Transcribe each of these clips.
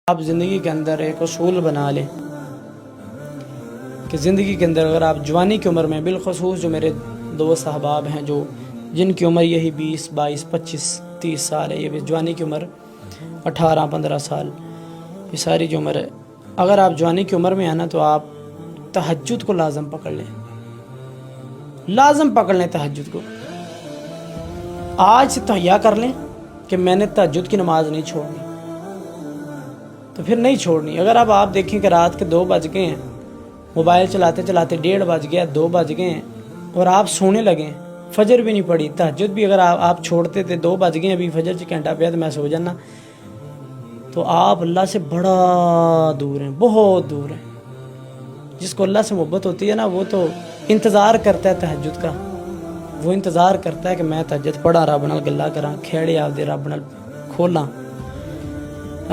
آپ زندگی کے اندر ایک اصول بنا لیں کہ زندگی کے اندر اگر آپ جوانی کی عمر میں، بالخصوص جو میرے دوست احباب ہیں جن کی عمر یہی 20 22 25 30 سال ہے، یہ بھی جوانی کی عمر 18 15 سال، یہ ساری جو عمر ہے، اگر آپ جوانی کی عمر میں آنا تو آپ تہجد کو لازم پکڑ لیں، لازم پکڑ لیں تہجد کو۔ آج سے تہیا کر لیں کہ میں نے تہجد کی نماز نہیں چھوڑنی، تو پھر نہیں چھوڑنی۔ اگر اب آپ دیکھیں کہ رات کے 2 بج گئے ہیں، موبائل چلاتے چلاتے 1:30 بج گیا، 2 بج گئے ہیں اور آپ سونے لگے، فجر بھی نہیں پڑی، تہجد بھی اگر آپ چھوڑتے تھے، 2 بج گئے ابھی فجر گھنٹہ پہ تو میں سو جانا، تو آپ اللہ سے بڑا دور ہیں، بہت دور ہیں۔ جس کو اللہ سے محبت ہوتی ہے نا، وہ تو انتظار کرتا ہے تہجد کا، وہ انتظار کرتا ہے کہ میں تہجد پڑھا، رب نال گلا کراں، کھیڑے آپ دے رب نال کھولاں۔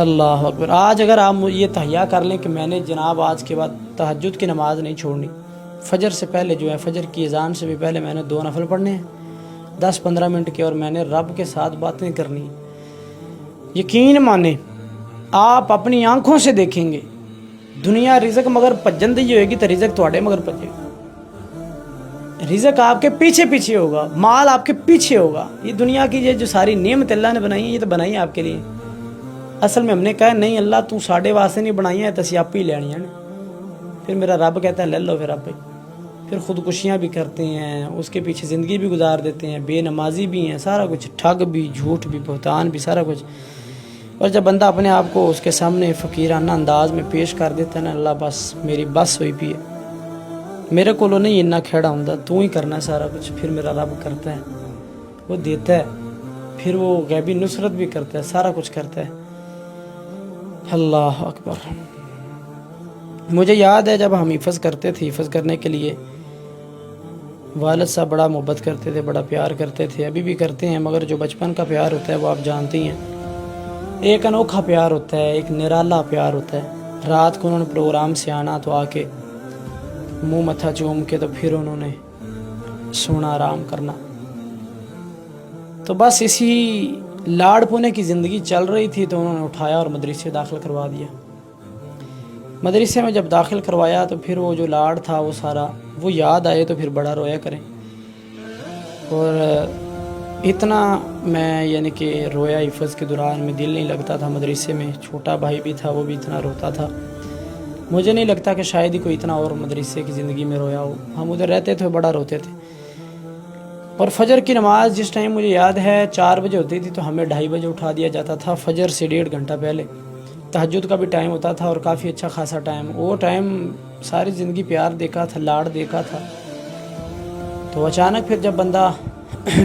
اللہ اکبر۔ آج اگر آپ یہ تہیا کر لیں کہ میں نے جناب آج کے بعد تہجد کی نماز نہیں چھوڑنی، فجر سے پہلے جو ہے، فجر کی اذان سے بھی پہلے میں نے 2 نفل پڑھنے ہیں 10-15 منٹ کے، اور میں نے رب کے ساتھ باتیں کرنی، یقین مانیں آپ اپنی آنکھوں سے دیکھیں گے دنیا رزق مگر پجن دی ہوئے گی تو رزق تواڈے مگر پجے گا، رزق آپ کے پیچھے پیچھے ہوگا، مال آپ کے پیچھے ہوگا۔ یہ دنیا کی جو ساری نعمت اللہ نے بنائی ہیں، یہ تو بنائی ہیں آپ کے لیے۔ اصل میں ہم نے کہا نہیں اللہ تو ساڑے واسطے نہیں بنائی ہیں، تسی آپ ہی لینی ہیں۔ پھر میرا رب کہتا ہے لے لو پھر آپ ہی، پھر خودکشیاں بھی کرتے ہیں، اس کے پیچھے زندگی بھی گزار دیتے ہیں، بے نمازی بھی ہیں، سارا کچھ، ٹھگ بھی، جھوٹ بھی، بہتان بھی، سارا کچھ۔ اور جب بندہ اپنے آپ کو اس کے سامنے فقیرانہ انداز میں پیش کر دیتا ہے نا، اللہ بس میری بس ہوئی پی ہے، میرے کو نہیں اتنا کھیڑا ہوں، تو ہی کرنا ہے سارا کچھ، پھر میرا رب کرتا ہے، وہ دیتا ہے، پھر وہ غیبی نصرت بھی کرتا ہے، سارا کچھ کرتا ہے۔ اللہ اکبر۔ مجھے یاد ہے جب ہم حفظ کرتے تھے، حفظ کرنے کے لیے والد صاحب بڑا محبت کرتے تھے، بڑا پیار کرتے تھے، ابھی بھی کرتے ہیں، مگر جو بچپن کا پیار ہوتا ہے وہ آپ جانتی ہیں، ایک انوکھا پیار ہوتا ہے، ایک نرالا پیار ہوتا ہے۔ رات کو انہوں نے پروگرام سے آنا تو آ کے منہ متھا چوم کے تو پھر انہوں نے سونا، آرام کرنا۔ تو بس اسی لاڑ پونے کی زندگی چل رہی تھی تو انہوں نے اٹھایا اور مدرسے داخل کروا دیا۔ مدرسے میں جب داخل کروایا تو پھر وہ جو لاڑ تھا وہ سارا وہ یاد آئے تو پھر بڑا رویا کریں، اور اتنا میں یعنی کہ رویا حفظ کے دوران میں، دل نہیں لگتا تھا مدرسے میں، چھوٹا بھائی بھی تھا وہ بھی اتنا روتا تھا، مجھے نہیں لگتا کہ شاید ہی کوئی اتنا اور مدرسے کی زندگی میں رویا ہو، ہم ادھر رہتے تھے بڑا روتے تھے۔ اور فجر کی نماز جس ٹائم مجھے یاد ہے 4 بجے ہوتی تھی تو ہمیں 2:30 بجے اٹھا دیا جاتا تھا، فجر سے 1.5 گھنٹہ پہلے۔ تہجد کا بھی ٹائم ہوتا تھا اور کافی اچھا خاصا ٹائم، وہ ٹائم ساری زندگی پیار دیکھا تھا، لاڑ دیکھا تھا، تو اچانک پھر جب بندہ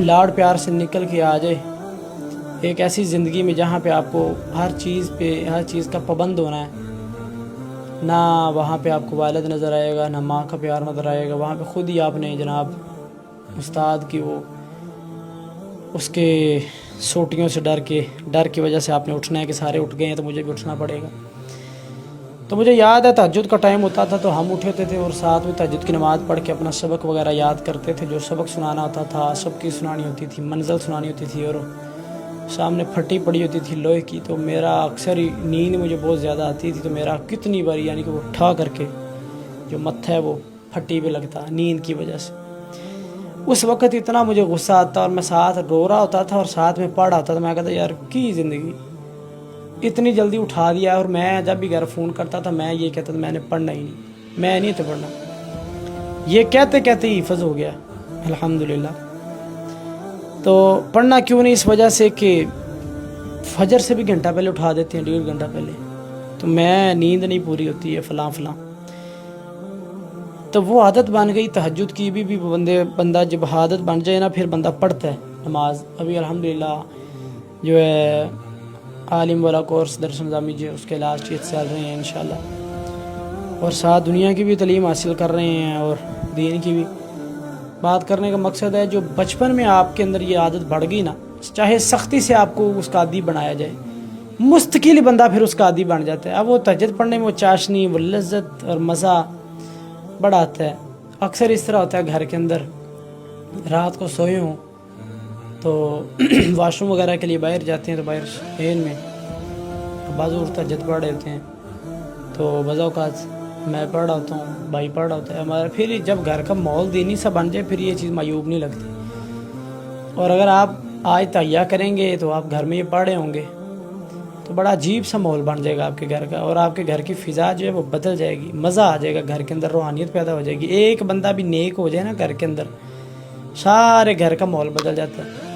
لاڑ پیار سے نکل کے آ جائے ایک ایسی زندگی میں جہاں پہ آپ کو ہر چیز کا پابند ہونا ہے، نہ وہاں پہ آپ کو والد نظر آئے گا، نہ ماں کا پیار نظر آئے گا، وہاں پہ خود ہی آپ نے جناب استاد کی وہ اس کے سوٹیوں سے ڈر کی وجہ سے آپ نے اٹھنا ہے کہ سارے اٹھ گئے ہیں تو مجھے بھی اٹھنا پڑے گا۔ تو مجھے یاد ہے تہجد کا ٹائم ہوتا تھا تو ہم اٹھے تھے اور ساتھ میں تہجد کی نماز پڑھ کے اپنا سبق وغیرہ یاد کرتے تھے، جو سبق سنانا ہوتا تھا، سب کی سنانی ہوتی تھی، منزل سنانی ہوتی تھی، اور سامنے پھٹی پڑی ہوتی تھی لوہے کی، تو میرا اکثر ہی نیند مجھے بہت زیادہ آتی تھی، تو میرا کتنی باری یعنی کہ وہ اٹھا کر کے جو متھا ہے وہ پھٹی پہ لگتا نیند کی وجہ سے۔ اس وقت اتنا مجھے غصہ آتا اور میں ساتھ رو رہا ہوتا تھا اور ساتھ میں پڑھ آتا تھا، میں کہتا یار کی زندگی اتنی جلدی اٹھا دیا۔ اور میں جب بھی گھر فون کرتا تھا میں یہ کہتا تھا میں نے پڑھنا ہی نہیں، میں نہیں تو پڑھنا، یہ کہتے کہتے ہی حفظ ہو گیا الحمدللہ۔ تو پڑھنا کیوں نہیں؟ اس وجہ سے کہ فجر سے بھی گھنٹہ پہلے اٹھا دیتے ہیں، 1.5 گھنٹہ پہلے، تو میں نیند نہیں پوری ہوتی ہے فلاں فلاں، تو وہ عادت بن گئی تہجد کی بھی بندہ جب عادت بن جائے نا پھر بندہ پڑھتا ہے نماز۔ ابھی الحمدللہ جو ہے عالم والا کورس درس نظامی جو اس کے لاسٹ ایئر چل رہے ہیں انشاءاللہ، اور ساتھ دنیا کی بھی تعلیم حاصل کر رہے ہیں اور دین کی بھی۔ بات کرنے کا مقصد ہے جو بچپن میں آپ کے اندر یہ عادت بڑھ گئی نا، چاہے سختی سے آپ کو اس کا عادی بنایا جائے، مستقل بندہ پھر اس کا عادی بن جاتا ہے۔ اب وہ تہجد پڑھنے میں وہ چاشنی، وہ لذت اور مزہ بڑا آتا ہے۔ اکثر اس طرح ہوتا ہے گھر کے اندر رات کو سوئے ہوں تو واش روم وغیرہ کے لیے باہر جاتے ہیں تو باہر شہر میں بعض اور تہجد پڑھ رہے ہوتے ہیں تو بعض اوقات میں پڑھ رہا ہوتا ہوں، بھائی پڑھ رہا ہوتا ہے ہمارا، پھر جب گھر کا ماحول دینی سا بن جائے پھر یہ چیز معیوب نہیں لگتی۔ اور اگر آپ آج تہیہ کریں گے تو آپ گھر میں یہ پڑھ رہے ہوں گے تو بڑا عجیب سا ماحول بن جائے گا آپ کے گھر کا، اور آپ کے گھر کی فضا جو ہے وہ بدل جائے گی، مزہ آ جائے گا گھر کے اندر، روحانیت پیدا ہو جائے گی۔ ایک بندہ بھی نیک ہو جائے نا گھر کے اندر، سارے گھر کا ماحول بدل جاتا ہے۔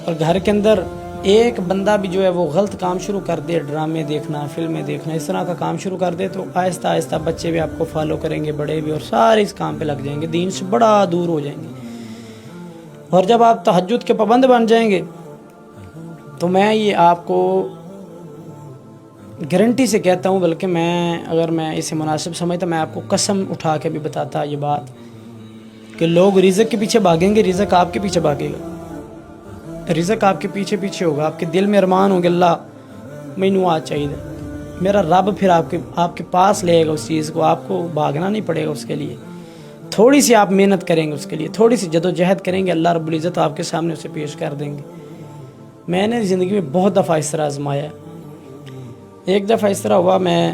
اور گھر کے اندر ایک بندہ بھی جو ہے وہ غلط کام شروع کر دے، ڈرامے دیکھنا، فلمیں دیکھنا، اس طرح کا کام شروع کر دے تو آہستہ آہستہ بچے بھی آپ کو فالو کریں گے، بڑے بھی، اور سارے اس کام پہ لگ جائیں گے، دین سے بڑا دور ہو جائیں گے۔ اور جب آپ تہجد کے پابند بن جائیں گے تو میں یہ آپ کو گارنٹی سے کہتا ہوں، بلکہ اگر میں اسے مناسب سمجھتا میں آپ کو قسم اٹھا کے بھی بتاتا یہ بات کہ لوگ رزق کے پیچھے بھاگیں گے، رزق آپ کے پیچھے بھاگے گا، رزق آپ کے پیچھے پیچھے ہوگا، آپ کے دل میں ارمان ہوں گے اللہ مینوں آج چاہیے، میرا رب پھر آپ کے پاس لے گا اس چیز کو، آپ کو بھاگنا نہیں پڑے گا اس کے لیے، تھوڑی سی آپ محنت کریں گے اس کے لیے، تھوڑی سی جدوجہد کریں گے، اللہ رب العزت آپ کے سامنے اسے پیش کر دیں گے۔ میں نے زندگی میں بہت دفعہ اس طرح آزمایا ہے۔ ایک دفعہ اس طرح ہوا، میں